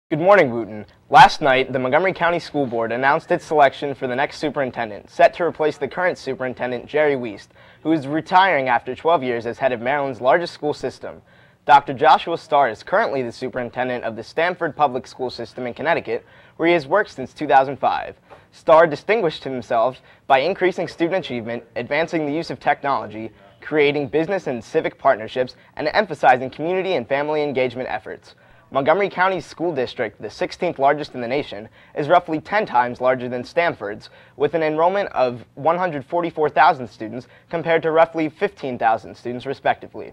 Good morning, Wootton. Last night, the Montgomery County School Board announced its selection for the next superintendent, set to replace the current superintendent, Jerry Wiest, who is retiring after 12 years as head of Maryland's largest school system. Dr. Joshua Starr is currently the superintendent of the Stamford Public School System in Connecticut, where he has worked since 2005. Starr distinguished himself by increasing student achievement, advancing the use of technology, creating business and civic partnerships, and emphasizing community and family engagement efforts. Montgomery County's school district, the 16th largest in the nation, is roughly 10 times larger than Stamford's, with an enrollment of 144,000 students compared to roughly 15,000 students respectively.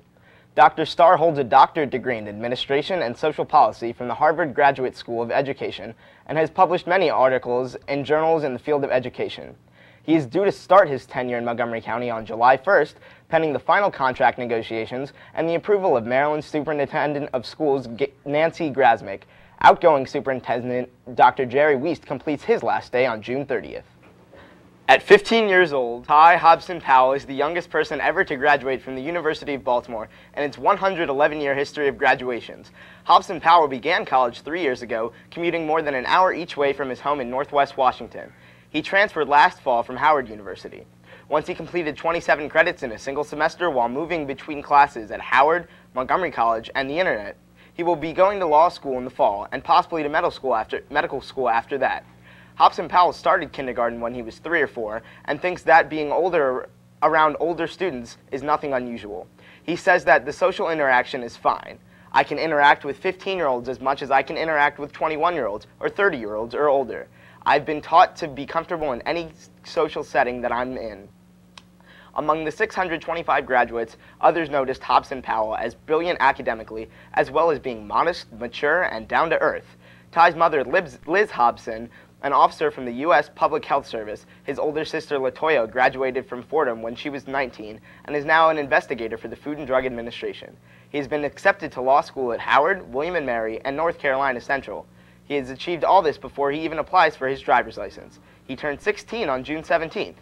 Dr. Starr holds a doctorate degree in administration and social policy from the Harvard Graduate School of Education and has published many articles in journals in the field of education. He is due to start his tenure in Montgomery County on July 1st, pending the final contract negotiations and the approval of Maryland's Superintendent of Schools, Nancy Grasmick. Outgoing Superintendent Dr. Jerry Wiest completes his last day on June 30th. At 15 years old, Hobson Powell is the youngest person ever to graduate from the University of Baltimore in its 111-year history of graduations. Hobson Powell began college 3 years ago, commuting more than an hour each way from his home in Northwest Washington. He transferred last fall from Howard University. Once he completed 27 credits in a single semester while moving between classes at Howard, Montgomery College, and the Internet, he will be going to law school in the fall and possibly to medical school after that. Hobson Powell started kindergarten when he was 3 or 4 and thinks that being around older students is nothing unusual. He says that the social interaction is fine. I can interact with 15-year-olds as much as I can interact with 21-year-olds or 30-year-olds or older. I've been taught to be comfortable in any social setting that I'm in. Among the 625 graduates, others noticed Hobson Powell as brilliant academically, as well as being modest, mature, and down-to-earth. Ty's mother, Liz Hobson, an officer from the U.S. Public Health Service, his older sister, Latoya, graduated from Fordham when she was 19 and is now an investigator for the Food and Drug Administration. He has been accepted to law school at Howard, William & Mary, and North Carolina Central. He has achieved all this before he even applies for his driver's license. He turned 16 on June 17th.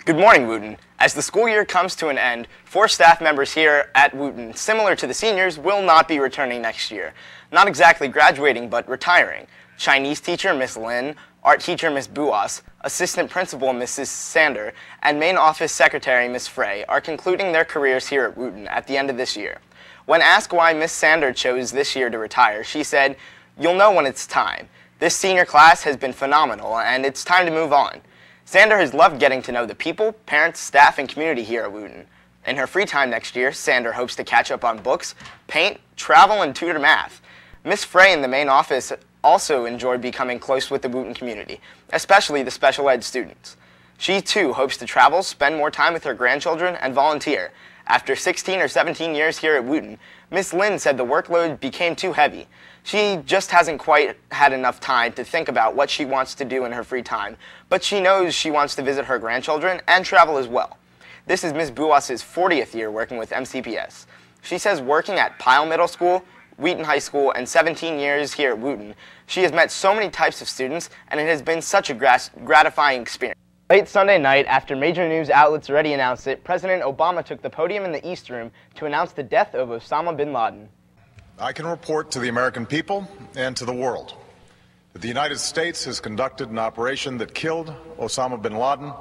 Good morning, Wootton. As the school year comes to an end, 4 staff members here at Wootton, similar to the seniors, will not be returning next year. Not exactly graduating, but retiring. Chinese teacher Miss Lin, art teacher Miss Buas, assistant principal Mrs. Sander, and main office secretary Miss Frey are concluding their careers here at Wootton at the end of this year. When asked why Miss Sander chose this year to retire, she said, "You'll know when it's time. This senior class has been phenomenal, and it's time to move on." Sander has loved getting to know the people, parents, staff, and community here at Wootton. In her free time next year, Sander hopes to catch up on books, paint, travel, and tutor math. Miss Frey in the main office also enjoyed becoming close with the Wootton community, especially the special ed students. She, too, hopes to travel, spend more time with her grandchildren, and volunteer. After 16 or 17 years here at Wootton, Miss Lin said the workload became too heavy. She just hasn't quite had enough time to think about what she wants to do in her free time, but she knows she wants to visit her grandchildren and travel as well. This is Ms. Buas' 40th year working with MCPS. She says working at Pyle Middle School, Wheaton High School, and 17 years here at Wootton, she has met so many types of students, and it has been such a gratifying experience. Late Sunday night, after major news outlets already announced it, President Obama took the podium in the East Room to announce the death of Osama Bin Laden. I can report to the American people and to the world that the United States has conducted an operation that killed Osama Bin Laden,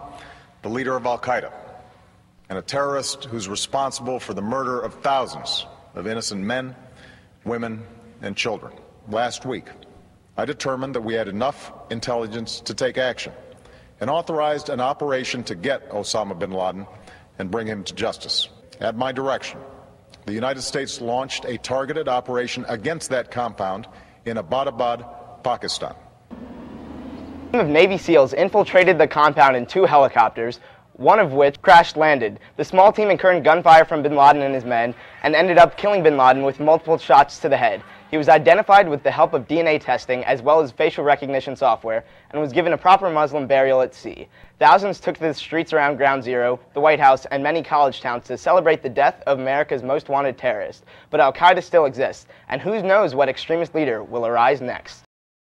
the leader of Al-Qaeda, and a terrorist who's responsible for the murder of thousands of innocent men, women, and children. Last week, I determined that we had enough intelligence to take action and authorized an operation to get Osama bin Laden and bring him to justice. At my direction, the United States launched a targeted operation against that compound in Abbottabad, Pakistan. A team of Navy SEALs infiltrated the compound in 2 helicopters, one of which crash-landed. The small team incurred gunfire from Bin Laden and his men and ended up killing Bin Laden with multiple shots to the head. He was identified with the help of DNA testing as well as facial recognition software and was given a proper Muslim burial at sea. Thousands took to the streets around Ground Zero, the White House, and many college towns to celebrate the death of America's most wanted terrorist. But Al-Qaeda still exists, and who knows what extremist leader will arise next.